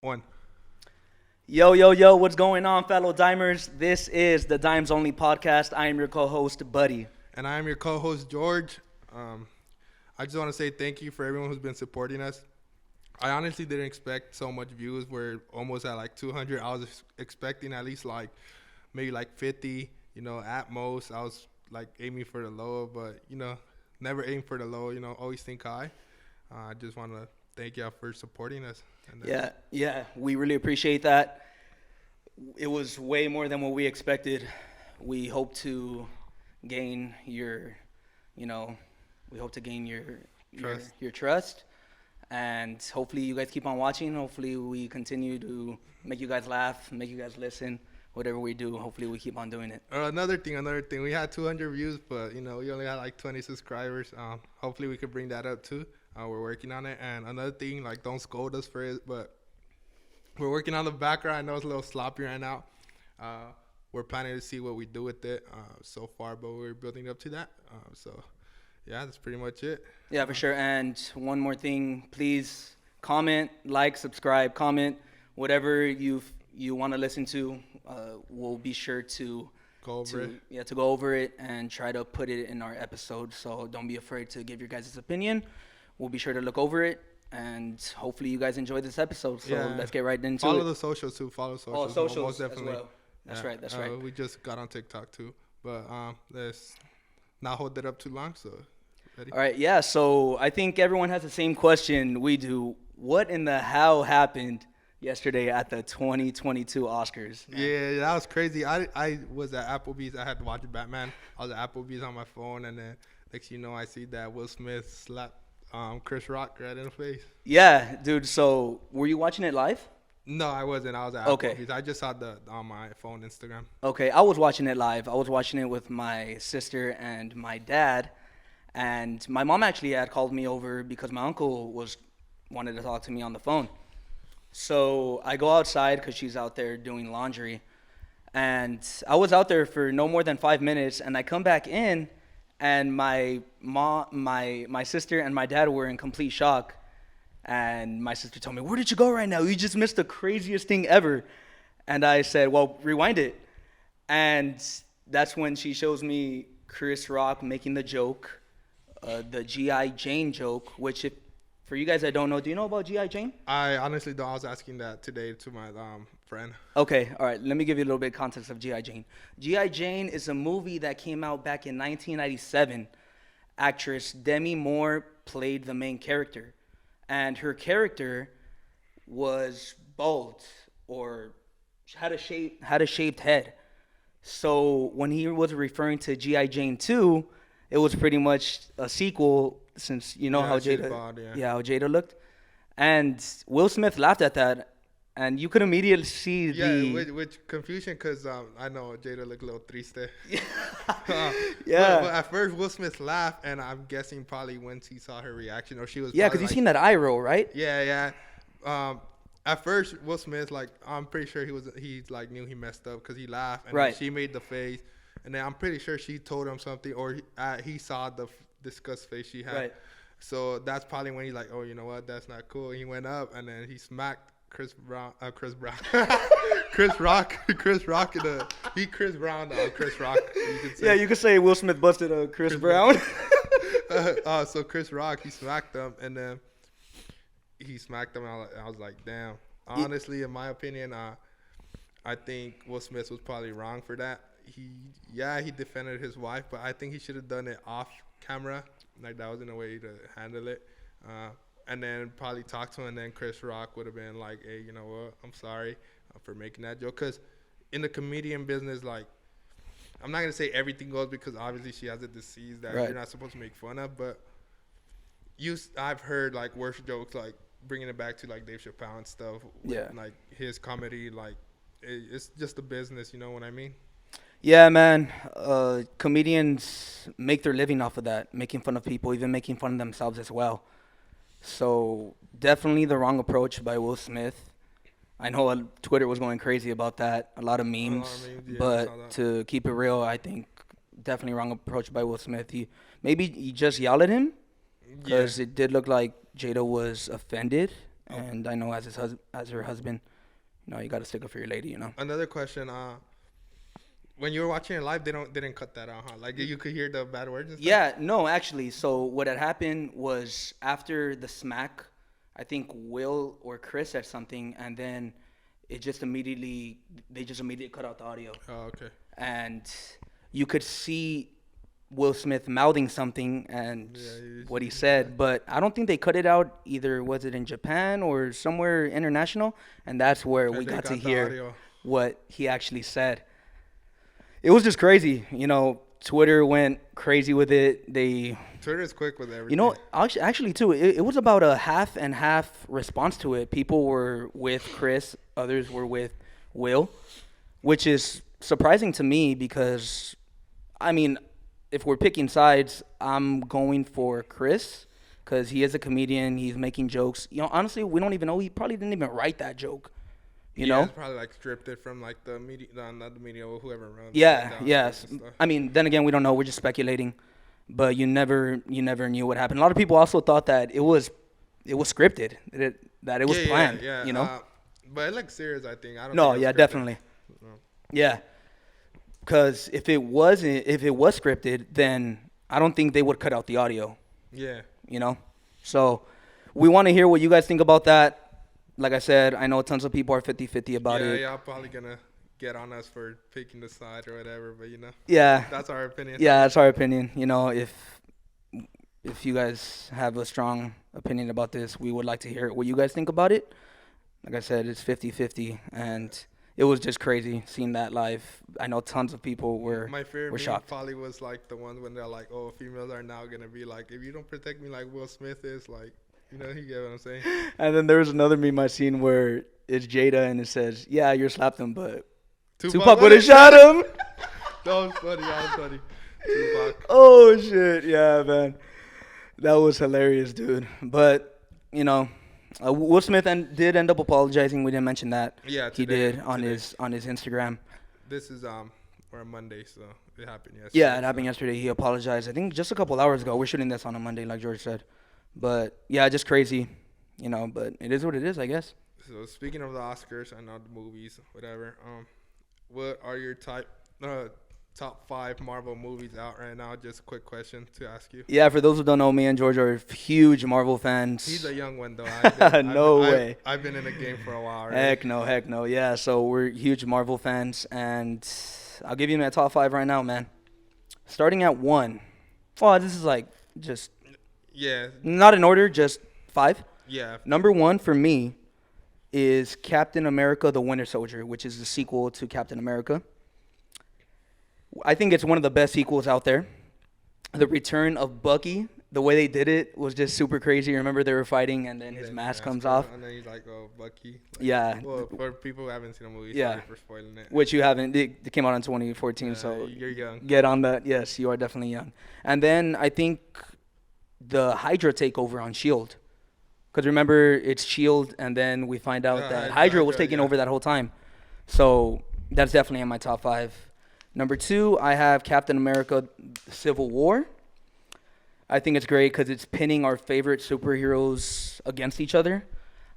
One. Yo, yo, yo, what's going on, fellow Dimers? This is the DimesOnlyPodcast. I am your co-host, Buddy. And I am your co-host, George. Um, I just want to say thank you for everyone who's been supporting us. I honestly didn't expect so much views. We're almost at like 200. I was expecting at least like maybe like 50, at most. I was like aiming for the low, but, never aim for the low, always think high. I just want to thank y'all for supporting us. Yeah, we really appreciate that. It was way more than what we expected. We hope to gain your, you know, we hope to gain your trust, and hopefully you guys keep on watching. Hopefully we continue to make you guys laugh, make you guys listen. Whatever we do, hopefully we keep on doing it. Another thing. We had 200 views, but we only had like 20 subscribers. Hopefully we could bring that up too. We're working on it. And another thing, like, don't scold us for it, but we're working on the background. I know it's a little sloppy right now. We're planning to see what we do with it so far, but we're building up to that. So yeah, that's pretty much it. Yeah, for sure. And one more thing, please comment, like, subscribe, comment, whatever you want to listen to. We'll be sure to go over it and try to put it in our episode. So don't be afraid to give your guys' opinion. We'll be sure to look over it, and hopefully you guys enjoy this episode. So let's get right into it. Follow the socials too. Socials most definitely. As well. That's right. We just got on TikTok too, but let's not hold it up too long. So ready? All right, yeah. So I think everyone has the same question we do. What in the hell happened yesterday at the 2022 Oscars? Yeah, that was crazy. I was at Applebee's. I had to watch Batman. I was at Applebee's on my phone, and then next thing you know, I see that Will Smith slapped Chris Rock right in the face. Yeah, dude. So were you watching it live? No, I wasn't. I was at Applebee's. I just saw on my phone, Instagram. Okay, I was watching it live. I was watching it with my sister and my dad, and my mom actually had called me over because my uncle wanted to talk to me on the phone. So I go outside because she's out there doing laundry, and I was out there for no more than 5 minutes, and I come back in, and my sister and my dad were in complete shock. And my sister told me, "Where did you go right now? You just missed the craziest thing ever." And I said, "Well, rewind it." And that's when she shows me Chris Rock making the joke, the G.I. Jane joke, which, if for you guys that don't know, do you know about G.I. Jane? I honestly don't. I was asking that today to my friend. Okay, all right. Let me give you a little bit of context of G.I. Jane. G.I. Jane is a movie that came out back in 1997. Actress Demi Moore played the main character, and her character was bald or had a shaped head. So when he was referring to G.I. Jane 2, it was pretty much a sequel, since how Jada, how Jada looked. And Will Smith laughed at that, and you could immediately see with confusion, because I know Jada looked a little triste. Yeah. But at first Will Smith laughed, and I'm guessing probably once he saw her reaction, or she was. Yeah, because you seen that eye roll, right? Yeah. At first Will Smith, like, I'm pretty sure he like knew he messed up because he laughed, and then she made the face, and then I'm pretty sure she told him something, or he saw the disgust face she had. Right. So that's probably when he's like, "Oh, you know what? That's not cool." He went up, and then he smacked Chris Rock. Chris Brown, Chris Rock, Chris Rock Chris Rock. You could say. Yeah, you could say Will Smith busted Chris Brown. So Chris Rock, he smacked him, and then I was like, damn. Honestly, in my opinion, I think Will Smith was probably wrong for that. He defended his wife, but I think he should have done it off camera. Like, that wasn't a way to handle it. And then probably talk to him, and then Chris Rock would have been like, "Hey, you know what? I'm sorry for making that joke." Because in the comedian business, like, I'm not going to say everything goes, because obviously she has a disease that you're not supposed to make fun of. But I've heard, like, worse jokes, like bringing it back to, like, Dave Chappelle and stuff. With, like, his comedy, like, it's just a business, you know what I mean? Yeah, man. Comedians make their living off of that, making fun of people, even making fun of themselves as well. So definitely the wrong approach by Will Smith. I know Twitter was going crazy about that, a lot of memes. But to keep it real, I think definitely wrong approach by Will Smith. He just yelled at him, because it did look like Jada was offended And I know as her husband, you got to stick up for your lady. Another question. When you were watching it live, they didn't cut that out, huh? Like you could hear the bad words and stuff? Yeah, no, actually. So what had happened was after the smack, I think Will or Chris said something, and then they just immediately cut out the audio. Oh, okay. And you could see Will Smith mouthing something and what he said, but I don't think they cut it out. Either was it in Japan or somewhere international, and that's where we got to hear what he actually said. It was just crazy. Twitter went crazy with it. Twitter is quick with everything. Actually too, it was about a half and half response to it. People were with Chris, others were with Will, which is surprising to me because, I mean, if we're picking sides, I'm going for Chris because he is a comedian. He's making jokes. Honestly, we don't even know. He probably didn't even write that joke. It's probably like stripped it from like the media, not the media, or whoever runs. Yes. I mean, then again, we don't know. We're just speculating, but you never knew what happened. A lot of people also thought that it was scripted, that it was planned. Yeah. But it looks serious. I think. I don't. No, think yeah, definitely. No. Yeah, because if it was scripted, then I don't think they would cut out the audio. Yeah. So we want to hear what you guys think about that. Like I said, I know tons of people are 50-50 about it. Yeah, y'all probably gonna get on us for picking the side or whatever, but Yeah. That's our opinion. Yeah, that's our opinion. If you guys have a strong opinion about this, we would like to hear what you guys think about it. Like I said, it's 50-50, and it was just crazy seeing that live. I know tons of people were My favorite meme shocked. probably was like the one when they're like, "Oh, females are now gonna be like, if you don't protect me like Will Smith is, like." You get what I'm saying? And then there was another meme I seen where it's Jada and it says, "Yeah, you slapped him, but Tupac would have shot him." That was funny. Tupac. Oh shit, yeah, man, that was hilarious, dude. But Will Smith did end up apologizing. We didn't mention that. Yeah, he did on his Instagram. This is for a Monday, so it happened yesterday. Yeah, it happened yesterday. He apologized. I think just a couple hours ago. We're shooting this on a Monday, like George said. But yeah, just crazy, but it is what it is, I guess. So speaking of the Oscars and not the movies, whatever, what are your top 5 Marvel movies out right now? Just a quick question to ask you. Yeah, for those who don't know, me and George are huge Marvel fans. He's a young one though. No way. I've been in the game for a while. Right? Heck no. Yeah, so we're huge Marvel fans, and I'll give you my top 5 right now, man. Starting at 1. Oh, this is like just. Yeah. Not in order, just 5. Yeah. Number 1 for me is Captain America: The Winter Soldier, which is the sequel to Captain America. I think it's one of the best sequels out there. The return of Bucky, the way they did it was just super crazy. Remember they were fighting and then his mask comes off. And then he's like, "Oh, Bucky." Like, yeah. Well, for people who haven't seen the movie, yeah. sorry for spoiling it. Which you haven't. It came out in 2014, so you're young. Get on that. Yes, you are definitely young. And then I think the Hydra takeover on S.H.I.E.L.D. Because remember, it's S.H.I.E.L.D. and then we find out that Hydra was taking over that whole time. So that's definitely in my top 5. Number 2, I have Captain America: Civil War. I think it's great because it's pinning our favorite superheroes against each other.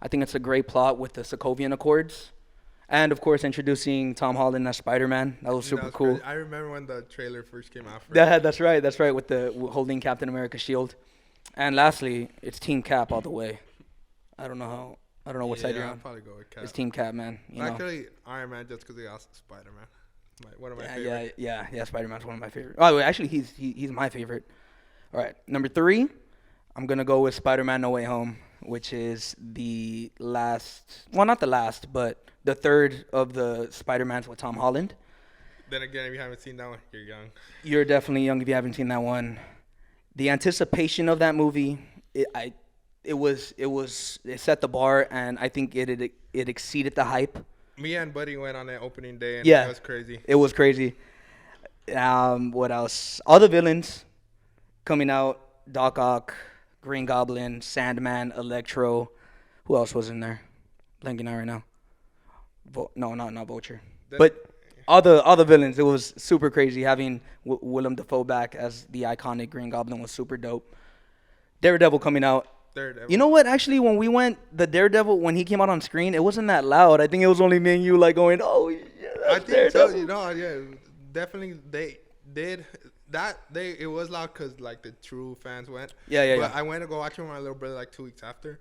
I think it's a great plot with the Sokovian Accords. And, of course, introducing Tom Holland as Spider-Man. That was super cool. Crazy. I remember when the trailer first came out. That's right, with the holding Captain America's shield. And lastly, it's Team Cap all the way. I don't know what side you're on. I'll probably go with Cap. It's Team Cap, man. Actually, Iron Man just because he asked Spider-Man. One of my favorites. Yeah. Spider-Man's one of my favorites. Oh, actually, he's my favorite. All right, number 3, I'm gonna go with Spider-Man: No Way Home, which is the last. Well, not the last, but the third of the Spider-Mans with Tom Holland. Then again, if you haven't seen that one, you're young. You're definitely young if you haven't seen that one. The anticipation of that movie, it set the bar, and I think it exceeded the hype. Me and Buddy went on that opening day, and it was crazy. It was crazy. What else? All the villains coming out: Doc Ock, Green Goblin, Sandman, Electro. Who else was in there? Blanking out right now. No, not Vulture. But all the villains. It was super crazy. Having Willem Dafoe back as the iconic Green Goblin was super dope. Daredevil coming out. Daredevil. You know what? Actually, when we went, the Daredevil, when he came out on screen, it wasn't that loud. I think it was only me and you, like, going, "Oh, yeah, I that's think so. Daredevil." You know, yeah, definitely they did that. It was loud because like the true fans went. Yeah. But I went to go watch it with my little brother like 2 weeks after,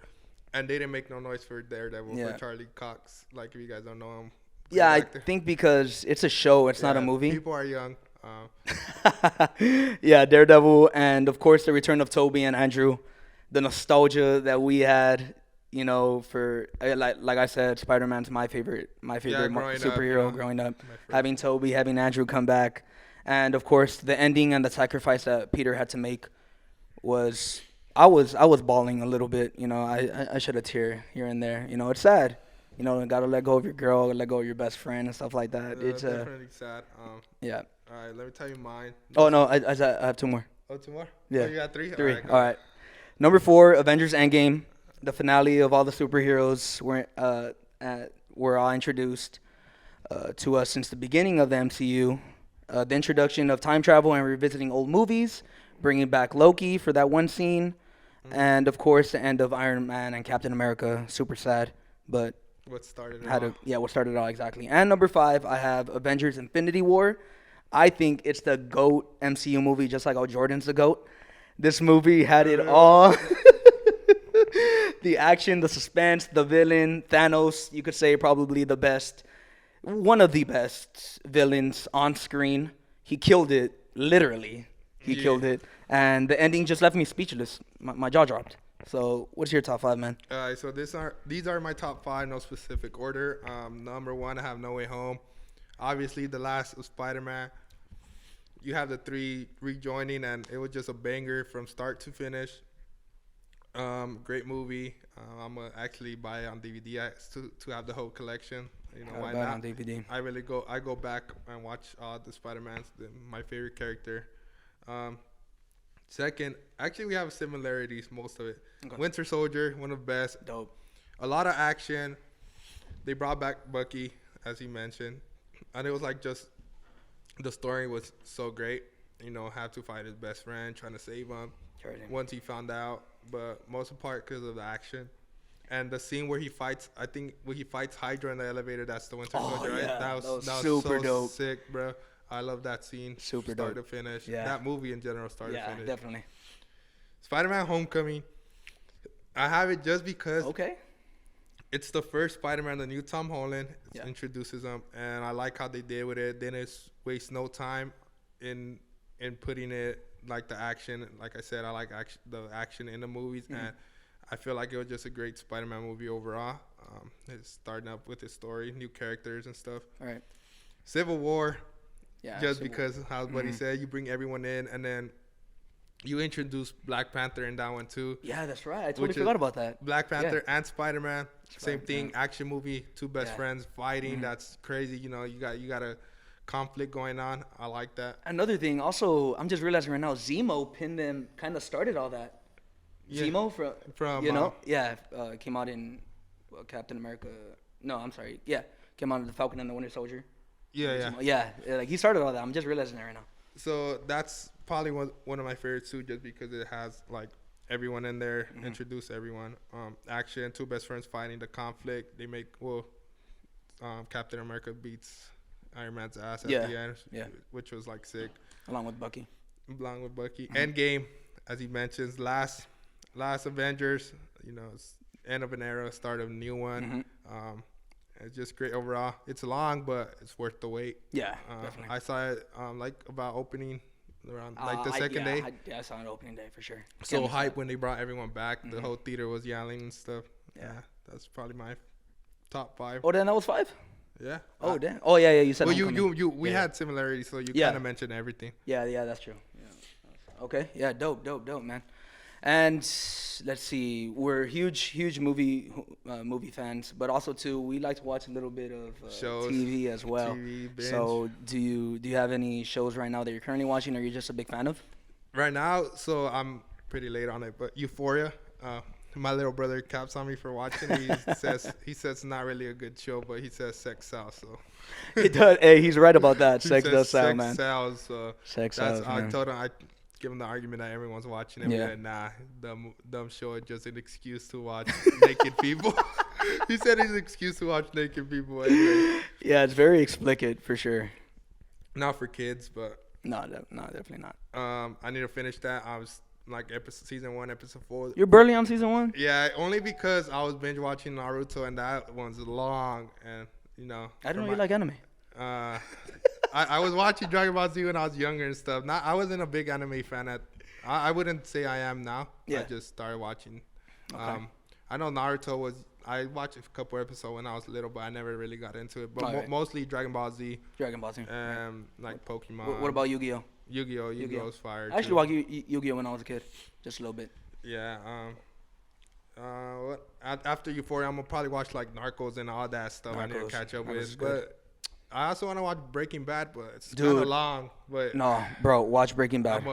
and they didn't make no noise for Daredevil for Charlie Cox. Like if you guys don't know him. Yeah, I actor. think because it's a show, it's not a movie. People are young. Yeah, Daredevil, and of course the return of Toby and Andrew, the nostalgia that we had, you know, for like I said, Spider-Man's my favorite superhero growing up. Having Toby, having Andrew come back, and of course the ending and the sacrifice that Peter had to make was I was bawling a little bit. You know, I shed a tear here and there. You know, it's sad. You know, gotta let go of your girl, let go of your best friend and stuff like that. It's definitely sad. Yeah. All right, let me tell you mine. Oh no, I have two more. Oh, two more? Yeah. Oh, you got three? Three. All right. Number 4, Avengers Endgame, the finale of all the superheroes were all introduced to us since the beginning of the MCU. The introduction of time travel and revisiting old movies, bringing back Loki for that one scene, and of course the end of Iron Man and Captain America. Super sad, but what started it what started it all exactly. And number 5, I have Avengers Infinity War. I think it's the GOAT MCU movie, just like how Jordan's the GOAT. This movie had it all. The action, the suspense, the villain, Thanos, you could say probably the best, one of the best villains on screen. He killed it, literally. He killed it. And the ending just left me speechless. My jaw dropped. So what's your top 5, man? All right, so these are my top 5, no specific order. Number 1, I have No Way Home. Obviously, the last of Spider-Man. You have the 3 rejoining, and it was just a banger from start to finish. Great movie. I'm gonna actually buy it on DVD to have the whole collection. You know why not? On DVD. I go back and watch all the Spider-Mans. My favorite character. Second, actually we have similarities, most of it. Okay. Winter Soldier, one of the best. Dope. A lot of action. They brought back Bucky, as he mentioned, and it was like just. The story was so great, you know, had to fight his best friend, trying to save him once he found out, but most of the part because of the action. And the scene where he fights, I think when he fights Hydra in the elevator, that's the Winter Soldier, right? Yeah. That was super so dope. Sick, bro. I love that scene. Super start dope. to finish. Yeah. That movie in general, start to finish. Yeah, definitely. Spider-Man Homecoming, I have it just because it's the first Spider-Man, the new Tom Holland. It introduces him, and I like how they did with it. Didn't waste no time in putting it like the action. Like I said, I like the action in the movies, and I feel like it was just a great Spider-Man movie overall. It's starting up with his story, new characters and stuff. All right. Civil War, Civil because how Buddy said, you bring everyone in, and then you introduce Black Panther in that one too. Yeah, that's right. I totally forgot about that. Black Panther and Spider-Man, same thing. Action movie, 2 best friends fighting. That's crazy. You know, you got a conflict going on. I like that. Another thing, also, I'm just realizing right now, Zemo pinned them, kind of started all that. Yeah. Zemo from you know, came out in Captain America. No, I'm sorry. Yeah, came out in the Falcon and the Winter Soldier. Yeah. Like he started all that. I'm just realizing that right now. So that's probably one of my favorites too, just because it has like everyone in there, introduce everyone. Action, 2 best friends fighting, the conflict. They make Captain America beats Iron Man's ass at the end, which was like sick. Along with Bucky. Endgame, as he mentions, last Avengers. You know, it's end of an era, start of a new one. It's just great overall. It's long, but it's worth the wait. Yeah, definitely. I saw it like about opening around like the second day. I saw it opening day for sure. So hype when they brought everyone back. The whole theater was yelling and stuff. Yeah, that's probably my top 5. Oh, then that was 5. Yeah. Oh, damn. Oh, yeah. You said. Well, we had similarities, so you kind of mentioned everything. Yeah, that's true. Yeah. Okay. Yeah. Dope, man. And let's see, we're huge movie fans, but also too we like to watch a little bit of shows, TV as well. TV, binge. So do you have any shows right now that you're currently watching, or you're just a big fan of? Right now, so I'm pretty late on it, but Euphoria. My little brother caps on me for watching it. He says it's not really a good show, but he says sex sells. So it does. Hey, he's right about that. Sex does sell, man. Sex sells. Sex sells, man. I told him give him the argument that everyone's watching it. Yeah. But nah, dumb show is just an excuse to watch naked people. He said it's an excuse to watch naked people. Anyway. Yeah, it's very explicit for sure. Not for kids, but No, definitely not. I need to finish that. I was like season 1, episode 4. You're barely on season 1? Yeah, only because I was binge watching Naruto and that one's long, and you know. I didn't know you like anime. I was watching Dragon Ball Z when I was younger and stuff. I wasn't a big anime fan I wouldn't say I am now. Yeah. I just started watching. Okay. I know Naruto was. I watched a couple episodes when I was little, but I never really got into it. But mostly Dragon Ball Z. Dragon Ball Z. Like Pokemon. What about Yu-Gi-Oh? Yu-Gi-Oh's fire. I actually watched Yu-Gi-Oh when I was a kid, just a little bit. Yeah. After Euphoria, I'm gonna probably watch like Narcos and all that stuff. I need to catch up with. But I also want to watch Breaking Bad, but it's kind of long. But no, bro, watch Breaking Bad.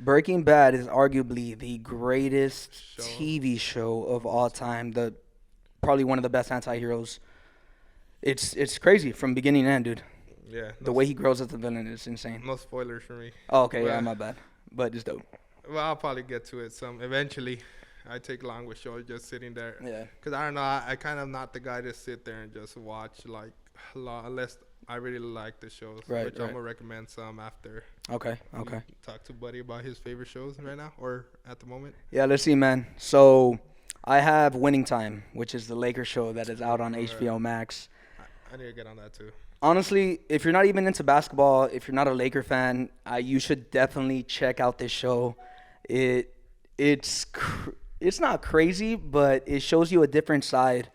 Breaking Bad is arguably the greatest TV show of all time. Probably one of the best anti-heroes. It's crazy from beginning to end, dude. Yeah. The way he grows as a villain is insane. No spoilers for me. Oh, okay, yeah, my bad. But it's dope. Well, I'll probably get to it eventually. I take long with shows just sitting there. Yeah. Because I don't know, I kind of not the guy to sit there and just watch like unless I really like the shows. Right, which I'm going to recommend some after. Okay. Talk to Buddy about his favorite shows right now or at the moment. Yeah, let's see, man. So I have Winning Time, which is the Lakers show that is out on HBO Max. I need to get on that too. Honestly, if you're not even into basketball, if you're not a Laker fan, you should definitely check out this show. It's not crazy, but it shows you a different side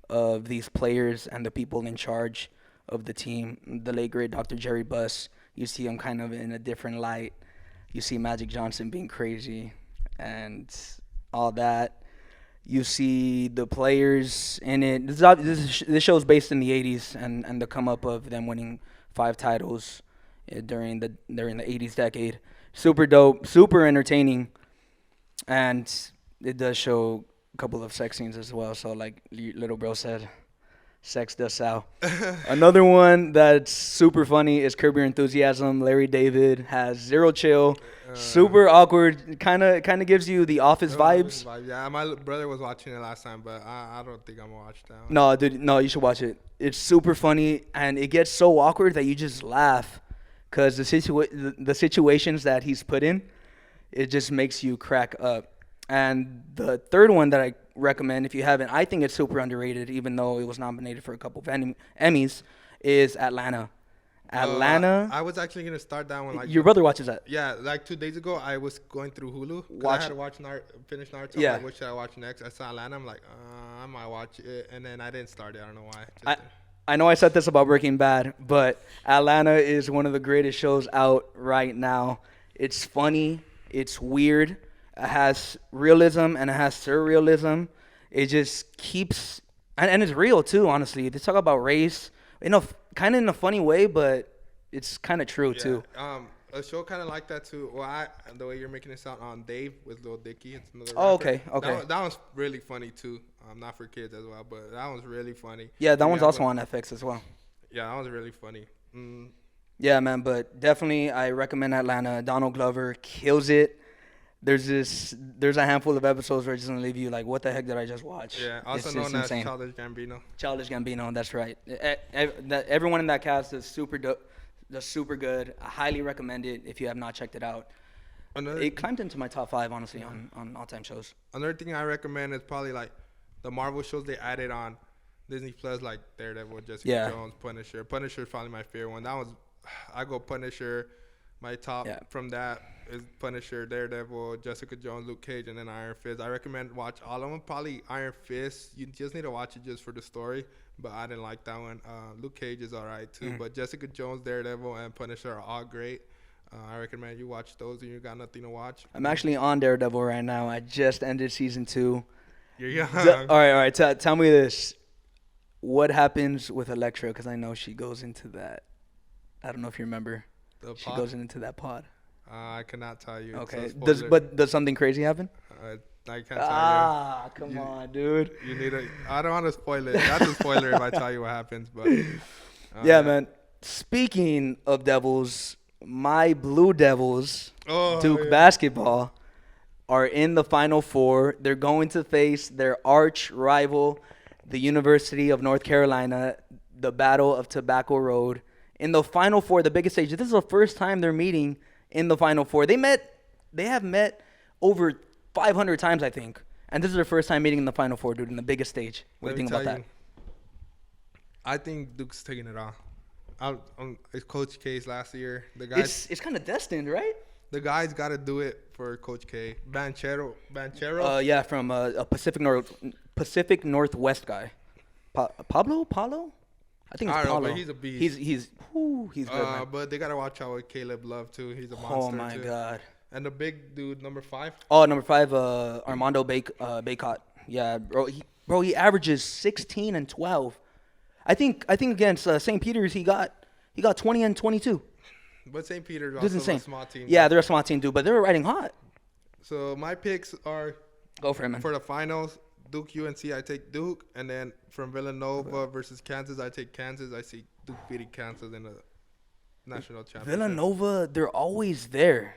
of these players and the people in charge of the team. The late great Dr. Jerry Buss, you see him kind of in a different light. You see Magic Johnson being crazy and all that. You see the players in it. This show is based in the 80s and the come up of them winning 5 titles during the 80s decade. Super dope, super entertaining, and it does show a couple of sex scenes as well. So like little bro said, sex does sell. Another one that's super funny is Curb Your Enthusiasm. Larry David has zero chill. Super awkward. Kind of gives you the Office vibes. Yeah, my brother was watching it last time, but I don't think I'm gonna watch that one. No, dude, no, you should watch it. It's super funny, and it gets so awkward that you just laugh, cause the situations that he's put in, it just makes you crack up. And the third one that I recommend, if you haven't, I think it's super underrated, even though it was nominated for a couple of Emmys, is Atlanta. I was actually gonna start that one. Like your brother watches that. Yeah, like 2 days ago, I was going through Hulu. I had to finish Naruto. Yeah. Like, what should I watch next? I saw Atlanta. I'm like, I might watch it, and then I didn't start it. I don't know why. I know I said this about Breaking Bad, but Atlanta is one of the greatest shows out right now. It's funny. It's weird. It has realism and it has surrealism. It just keeps, and it's real too. Honestly, they talk about race, kind of in a funny way, but it's kind of true too. A show kind of like that too. Well, the way you're making it sound on Dave with Lil Dicky. It's another rapper. Okay. That one's really funny too. Not for kids as well, but that one's really funny. Yeah, that one's also on FX as well. Yeah, that one's really funny. Yeah, man, but definitely I recommend Atlanta. Donald Glover kills it. There's a handful of episodes where it's just gonna leave you like, what the heck did I just watch? Yeah, also known as Childish Gambino. Childish Gambino, that's right. Everyone in that cast is super dope. They're super good. I highly recommend it if you have not checked it out. It climbed into my top 5, honestly, on all-time shows. Another thing I recommend is probably like the Marvel shows they added on Disney Plus, like Daredevil, Jessica Jones, Punisher. Punisher is probably my favorite one. I go Punisher. My top from that is Punisher, Daredevil, Jessica Jones, Luke Cage, and then Iron Fist. I recommend watch all of them. Probably Iron Fist. You just need to watch it just for the story. But I didn't like that one. Luke Cage is alright too. But Jessica Jones, Daredevil, and Punisher are all great. I recommend you watch those if you got nothing to watch. I'm actually on Daredevil right now. I just ended season 2. You're young. All right. Tell me this. What happens with Elektra? Because I know she goes into that. I don't know if you remember. She goes into that pod. I cannot tell you. Okay. Does something crazy happen? I can't tell you. Come on, dude. You need to. I don't want to spoil it. That's a spoiler if I tell you what happens. But yeah, man. Speaking of devils, my Blue Devils, Oh, Duke yeah. basketball, are in the Final Four. They're going to face their arch rival, the University of North Carolina, the Battle of Tobacco Road. In the Final Four, the biggest stage. This is the first time they're meeting in the Final Four. They have met over 500 times, I think. And this is their first time meeting in the Final Four, dude, in the biggest stage. What do you think about that? I think Duke's taking it off. It's Coach K's last year. The guys, It's kind of destined, right? the guys got to do it for Coach K. Banchero. Yeah, from a Pacific Northwest guy. Paulo? I think it's I don't know, Paulo. but he's a beast. He's good, man. But they gotta watch out with Caleb Love too. He's a monster Oh my too. God. And the big dude, number 5. Oh, number 5, Armando Bacot. Yeah, bro, he averages 16 and 12. I think against St. Peter's he got 20 and 22. But St. Peter's This also is insane. a small team. Yeah, they're a small team, dude, but they were riding hot. So my picks are Go for it, man. for the finals. Duke, UNC, I take Duke, and then from Villanova versus Kansas, I take Kansas. I see Duke beating Kansas in the national championship. Villanova, they're always there,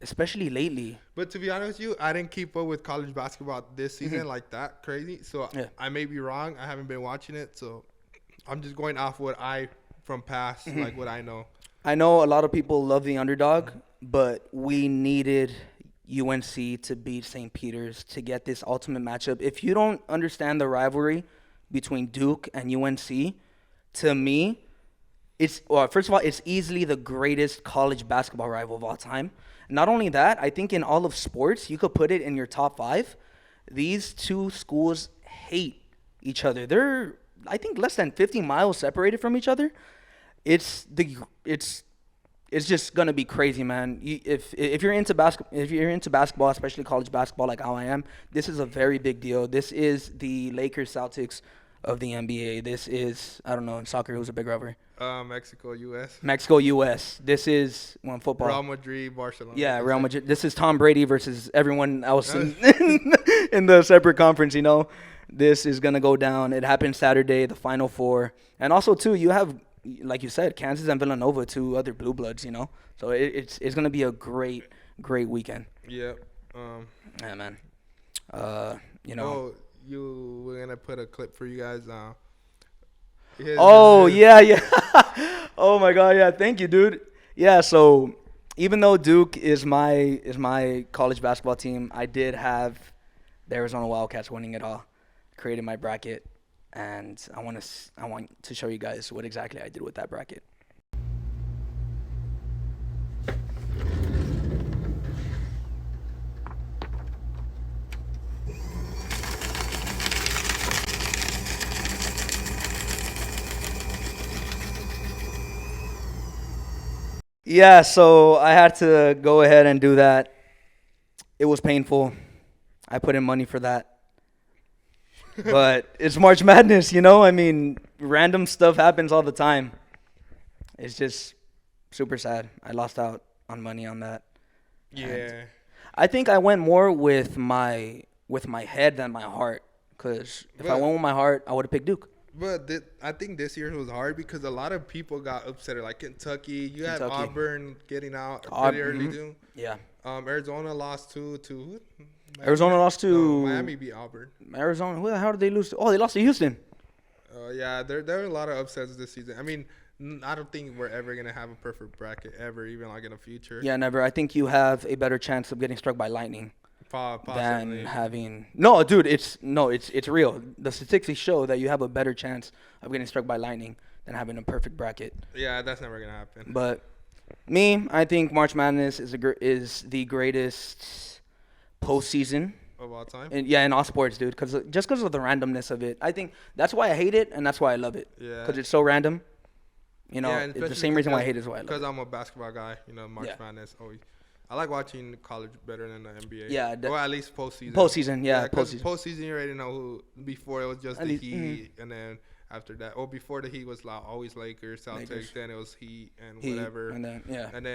especially lately. But to be honest with you, I didn't keep up with college basketball this season like that crazy. So Yeah. I may be wrong. I haven't been watching it, so I'm just going off what I from past, like what I know. I know a lot of people love the underdog, but we needed UNC to beat St. Peter's to get this ultimate matchup. If you don't understand the rivalry between Duke and UNC, to me, first of all, it's easily the greatest college basketball rival of all time. Not only that, I think in all of sports, you could put it in your top 5. These two schools hate each other. They're, I think, less than 50 miles separated from each other. It's just gonna be crazy, man. If you're into basketball, especially college basketball, like how I am, this is a very big deal. This is the Lakers Celtics of the NBA. This is, I don't know, in soccer, who's a big rivalry? Mexico, U.S. Mexico, U.S. This is football. Real Madrid, Barcelona. Yeah, Real Madrid. This is Tom Brady versus everyone else in the separate conference, you know. This is going to go down. It happened Saturday, the Final Four. And also, too, you have, like you said, Kansas and Villanova, 2 other blue bloods, you know. So it's going to be a great weekend. Yeah. Yeah, man. You know. Oh, you were going to put a clip for you guys. Yeah. Oh, my God, yeah. Thank you, dude. Yeah, so even though Duke is my college basketball team, I did have the Arizona Wildcats winning it all. Created my bracket, and I want to show you guys what exactly I did with that bracket. Yeah, so I had to go ahead and do that. It was painful. I put in money for that. But it's March Madness, you know? I mean, random stuff happens all the time. It's just super sad. I lost out on money on that. Yeah. And I think I went more with my head than my heart. Because if I went with my heart, I would have picked Duke. But I think this year was hard because a lot of people got upset. Like Kentucky, you had Auburn getting out pretty early too. Yeah. Arizona lost to who? Arizona lost to Miami beat Auburn. Arizona. Who the hell did they lose to? Oh, they lost to Houston. Yeah, there are a lot of upsets this season. I mean, I don't think we're ever gonna have a perfect bracket ever, even like in the future. Yeah, never. I think you have a better chance of getting struck by lightning Possibly. than having. No, dude, it's real. The statistics show that you have a better chance of getting struck by lightning than having a perfect bracket. Yeah, that's never gonna happen. But I think March Madness is the greatest postseason of all time. in all sports, dude. Because of the randomness of it. I think that's why I hate it, and that's why I love it. Yeah. Because it's so random. You know, Yeah, it's the same reason why I hate it is why I love Because it. I'm a basketball guy, March Madness always. I like watching college better than the NBA. Yeah, or at least postseason. Postseason, yeah, postseason. Postseason, you already know who. Before it was just At the least- Heat, and then after that, before the Heat was always Lakers, Celtics. Lakers. Then it was Heat and Heat, whatever. and then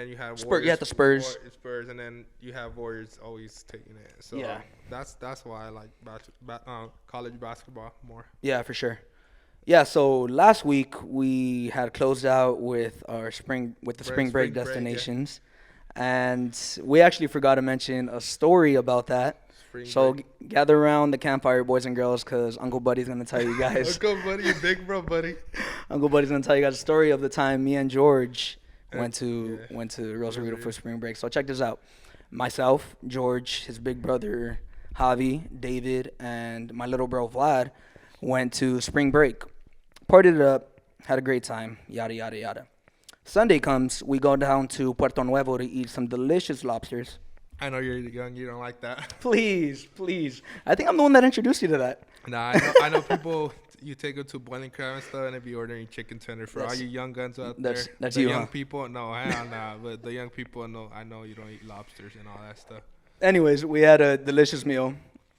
you have You had the Spurs. Spurs, and then you have Warriors always taking it. So Yeah. that's why I like college basketball more. Yeah, for sure. Yeah, so last week we had closed out with our spring spring break Yeah. destinations, and we actually forgot to mention a story about that. Spring So break. gather around the campfire, boys and girls, because Uncle Buddy's gonna tell you guys. Uncle buddy, big bro buddy. Uncle Buddy's gonna tell you guys a story of the time me and George went to Yeah. Rosarito for spring break. So check this out: myself, George, his big brother Javi, David, and my little bro Vlad went to spring break. Partied it up, had a great time, yada, yada, yada. Sunday comes, we go down to Puerto Nuevo to eat some delicious lobsters. I know you're young, you don't like that. Please, please. I think I'm the one that introduced you to that. Nah, I know people. You take them to Boiling Crab and stuff, and they be ordering chicken tender for all you young guns out there. That's the you, young huh? people. No, hell nah. But the young people know. I know you don't eat lobsters and all that stuff. Anyways, we had a delicious meal.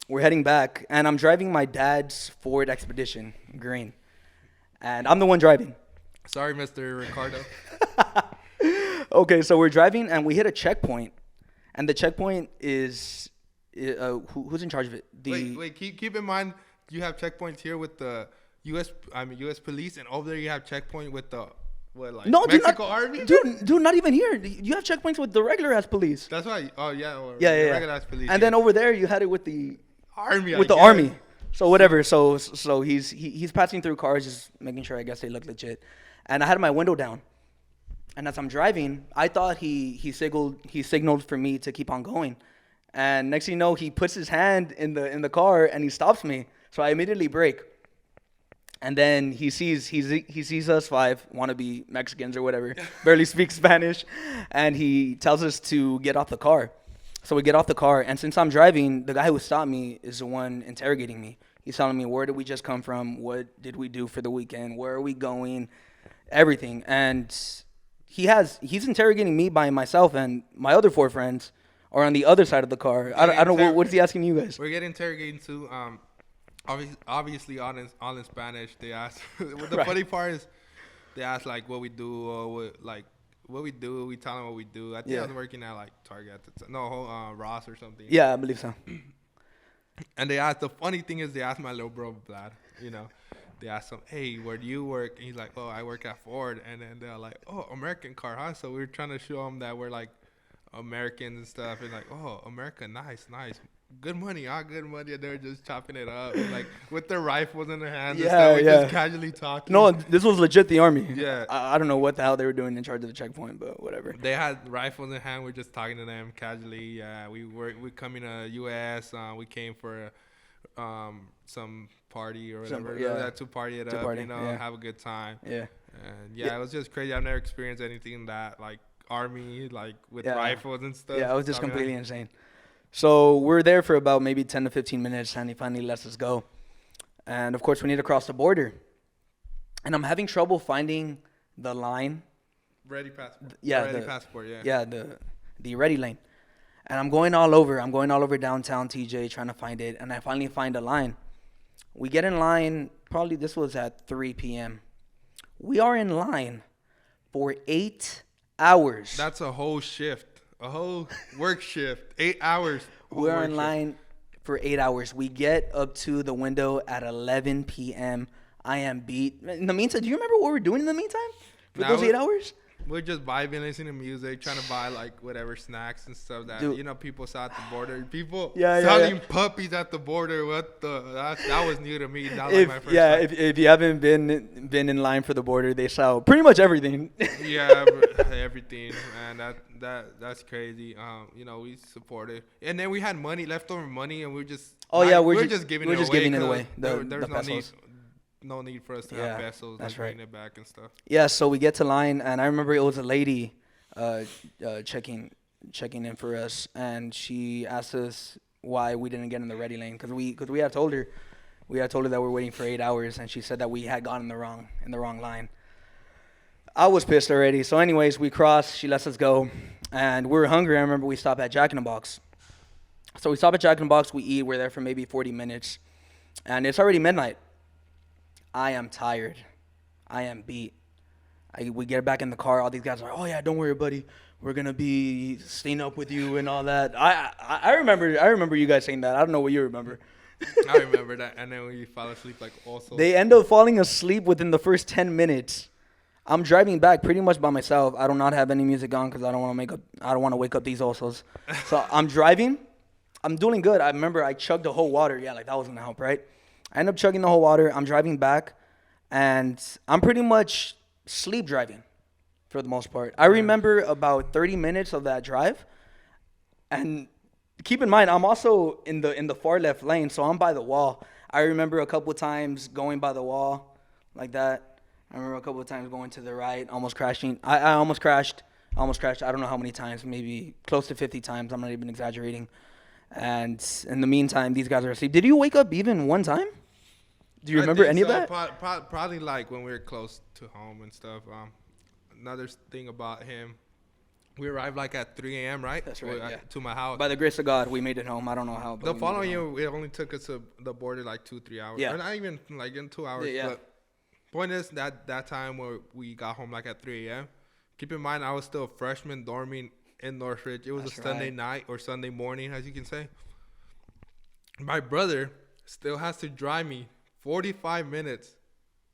We're heading back, and I'm driving my dad's Ford Expedition, green. And I'm the one driving. Sorry, Mr. Ricardo. Okay, so we're driving, and we hit a checkpoint. And the checkpoint is, who's in charge of it? Wait. Keep in mind, you have checkpoints here with the U.S. police, and over there you have checkpoint with the Mexico Army. Dude, not even here. You have checkpoints with the regular ass police. That's why. Oh yeah. Or Yeah. Regular ass police. And then over there you had it with the army. army. So whatever. So he's passing through cars, just making sure I guess they look legit. And I had my window down. And as I'm driving, I thought he signaled for me to keep on going. And next thing you know, he puts his hand in the car and he stops me. So I immediately brake. And then he sees us five wannabe Mexicans or whatever, barely speak Spanish, and he tells us to get off the car. So we get off the car, and since I'm driving, the guy who stopped me is the one interrogating me. He's telling me, where did we just come from? What did we do for the weekend? Where are we going? Everything. And he's interrogating me by myself, and my other four friends are on the other side of the car. I don't know, what is he asking you guys? We're getting interrogated too. Obviously all in Spanish. They ask. The Right. funny part is, they ask like what we do, or what we do. We tell them what we do. I think I was working at like Target at the time. No, Ross or something. Yeah, I believe so. And they asked. The funny thing is, they asked my little bro Vlad. They asked him, "Hey, where do you work?" And he's like, "Oh, I work at Ford." And then they're like, "Oh, American car, huh?" So we were trying to show them that we're like Americans and stuff, and like, "Oh, America, nice. Good money, good money." And they're just chopping it up, and, like with their rifles in their hands and stuff. We're just casually talking. No, this was legit the army. Yeah. I don't know what the hell they were doing in charge of the checkpoint, but whatever. They had rifles in hand. We're just talking to them casually. We coming to U.S. We came for some party or whatever. To party it up. Have a good time. Yeah. And it was just crazy. I've never experienced anything that like army, like with rifles and stuff. Yeah, it was just completely insane. So we're there for about maybe 10 to 15 minutes, and he finally lets us go. And of course, we need to cross the border. And I'm having trouble finding the line. Ready passport. Passport. Yeah, the ready lane. And I'm going all over. I'm going all over downtown TJ trying to find it, and I finally find a line. We get in line. Probably this was at 3 p.m. We are in line for 8 hours. That's a whole shift. A whole work shift. 8 hours. We're in line for 8 hours. We get up to the window at 11 p.m. I am beat. In the meantime, do you remember what we were doing in the meantime for those 8 hours? We're just vibing, listening to music, trying to buy like whatever snacks and stuff that people saw at the border. People selling puppies at the border. That was new to me. That was my first time. If you haven't been in line for the border, they sell pretty much everything. Everything, man. That's crazy. We supported, and then we had leftover money, and we're just we're just giving it away. There's no need for us to have pesos and bring it back and stuff. Yeah, so we get to line, and I remember it was a lady checking in for us, and she asked us why we didn't get in the ready lane, because we had told her that we're waiting for 8 hours, and she said that we had gotten in the wrong line. I was pissed already. So anyways, we cross, she lets us go, and we were hungry. I remember we stopped at Jack in the Box. So we stop at Jack in the Box, we eat, we're there for maybe 40 minutes, and it's already midnight. I am tired. I am beat. We get back in the car. All these guys are like, "Oh yeah, don't worry, buddy. We're gonna be staying up with you and all that." I remember you guys saying that. I don't know what you remember. I remember that. And then we fell asleep like also. They end up falling asleep within the first 10 minutes. I'm driving back pretty much by myself. I do not have any music on because I don't want to wake up these osos. So I'm driving. I'm doing good. I remember I chugged the whole water. Yeah, like that was gonna help, right? I end up chugging the whole water. I'm driving back, and I'm pretty much sleep driving for the most part. I remember about 30 minutes of that drive, and keep in mind I'm also in the far left lane, so I'm by the wall. I remember a couple times going by the wall like that. I remember a couple of times going to the right, almost crashing. I almost crashed. I don't know how many times, maybe close to 50 times. I'm not even exaggerating. And in the meantime, these guys are asleep. Did you wake up even one time? Do you remember any of that? Probably like when we were close to home and stuff. Another thing about him, we arrived like at 3 a.m., right? That's right, yeah. To my house. By the grace of God, we made it home. I don't know how. The following year, it only took us to the border like 2-3 hours. Yeah. Or not even like in 2 hours. Yeah. But point is that time where we got home like at 3 a.m., keep in mind I was still a freshman dorming in Northridge. It was a Sunday night or Sunday morning, as you can say. My brother still has to drive me 45 minutes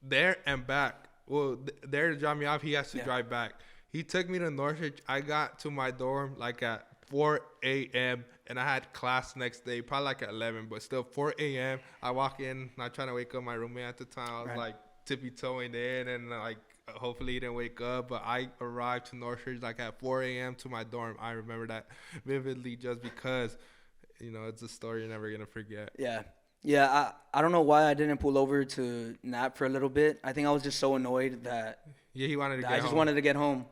there and back. Well, there to drop me off, he has to drive back. He took me to Northridge. I got to my dorm like at 4 a.m. and I had class next day, probably like at 11, but still 4 a.m. I walk in, not trying to wake up my roommate at the time. I was like tippy-toeing in and like hopefully he didn't wake up, but I arrived to Northridge like at 4 a.m. to my dorm. I remember that vividly just because, you know, it's a story you're never going to forget. Yeah, I don't know why I didn't pull over to nap for a little bit. I think I was just so annoyed that he wanted to get home. I just wanted to get home.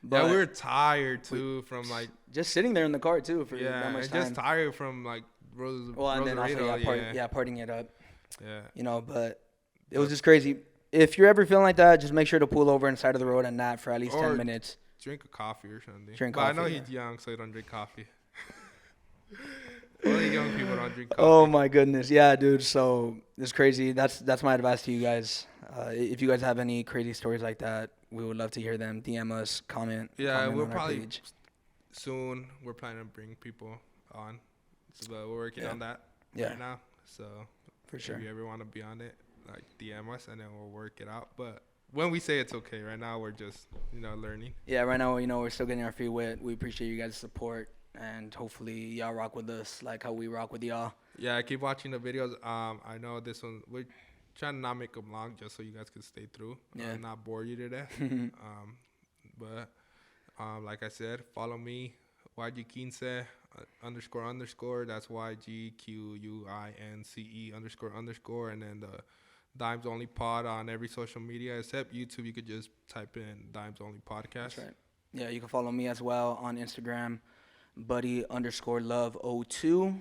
But we were tired too from like just sitting there in the car too for that much time. Just tired from like and then also partying it up. Yeah. You know, but it was just crazy. If you're ever feeling like that, just make sure to pull over on the side of the road and nap for at least 10 minutes. Drink a coffee or something. I know he's young, so he don't drink coffee. Only young people don't drink coffee. Oh my goodness, yeah, dude. So it's crazy. That's my advice to you guys. If you guys have any crazy stories like that, we would love to hear them. DM us, comment. Yeah, we'll probably soon. We're planning to bring people on, so we're working on that right now. So for sure, if you ever want to be on it, like DM us and then we'll work it out. But when we say it's okay, right now we're just learning. Yeah, right now we're still getting our feet wet. We appreciate you guys' support. And hopefully y'all rock with us like how we rock with y'all. Yeah, keep watching the videos. I know this one, we're trying to not make them long just so you guys can stay through. Not bore you to death. But like I said, follow me, YG15 __. That's YGQUINCE __. And then the Dimes Only Pod on every social media except YouTube. You could just type in Dimes Only Podcast. That's right. Yeah, you can follow me as well on Instagram. buddy_love02.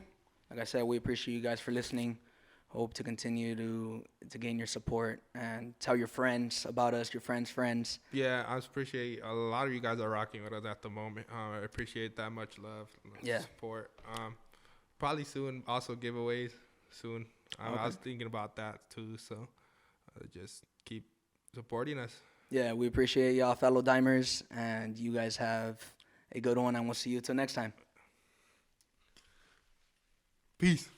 Like I said, we appreciate you guys for listening. Hope to continue to gain your support and tell your friends about us, your friends. Yeah, I appreciate a lot of you guys are rocking with us at the moment. I appreciate that much love and support. Probably soon, also giveaways soon. I was thinking about that too, so just keep supporting us. Yeah, we appreciate y'all, fellow Dimers, and you guys have a good one, and we'll see you till next time. Peace.